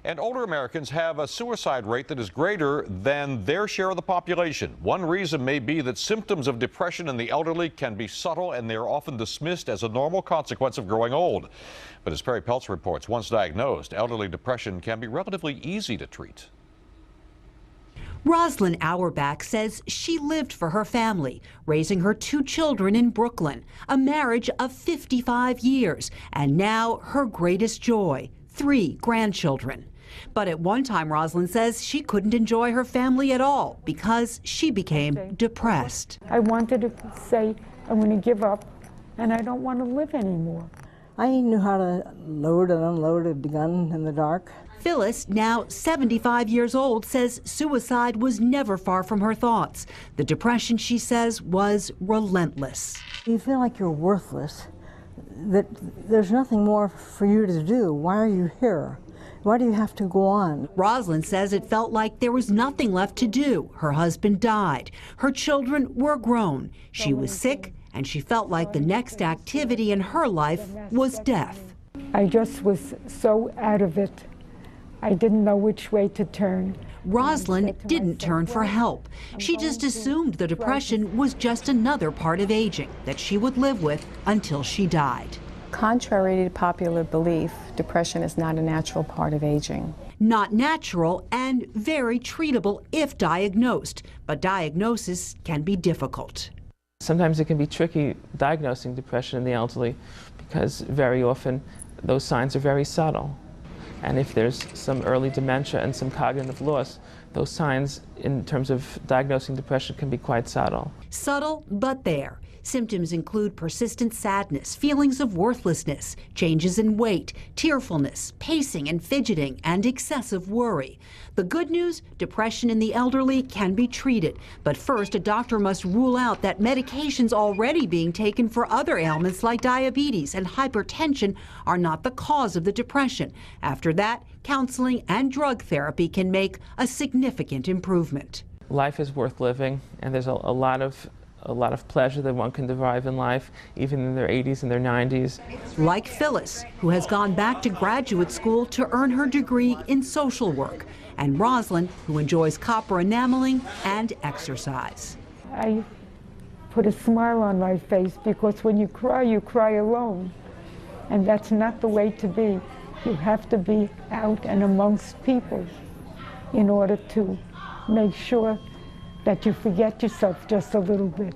And older Americans have a suicide rate that is greater than their share of the population. One reason may be that symptoms of depression in the elderly can be subtle and they are often dismissed as a normal consequence of growing old. But as Perry Peltz reports, once diagnosed, elderly depression can be relatively easy to treat. Rosalind Auerbach says she lived for her family, raising her 2 children in Brooklyn, a marriage of 55 years, and now her greatest joy, 3 grandchildren. But at one time, Rosalind says she couldn't enjoy her family at all because she became depressed. I wanted to say, I'm going to give up, and I don't want to live anymore. I knew how to load and unload a gun in the dark. Phyllis, now 75 years old, says suicide was never far from her thoughts. The depression, she says, was relentless. You feel like you're worthless, that there's nothing more for you to do. Why are you here? Why do you have to go on? Rosalind says it felt like there was nothing left to do. Her husband died. Her children were grown. She was sick, and she felt like the next activity in her life was death. I just was so out of it. I didn't know which way to turn. Rosalind didn't turn for help. She just assumed the depression was just another part of aging that she would live with until she died. Contrary to popular belief, depression is not a natural part of aging. Not natural and very treatable if diagnosed, but diagnosis can be difficult. Sometimes it can be tricky diagnosing depression in the elderly because very often those signs are very subtle. And if there's some early dementia and some cognitive loss, those signs in terms of diagnosing depression can be quite subtle. Subtle, but there. Symptoms include persistent sadness, feelings of worthlessness, changes in weight, tearfulness, pacing and fidgeting, and excessive worry. The good news, depression in the elderly can be treated. But first, a doctor must rule out that medications already being taken for other ailments like diabetes and hypertension are not the cause of the depression. After that, counseling and drug therapy can make a significant improvement. Life is worth living, and there's a lot of pleasure that one can derive in life, even in their 80s and their 90s. Like Phyllis, who has gone back to graduate school to earn her degree in social work, and Rosalind, who enjoys copper enameling and exercise. I put a smile on my face because when you cry alone. And that's not the way to be. You have to be out and amongst people in order to make sure that you forget yourself just a little bit.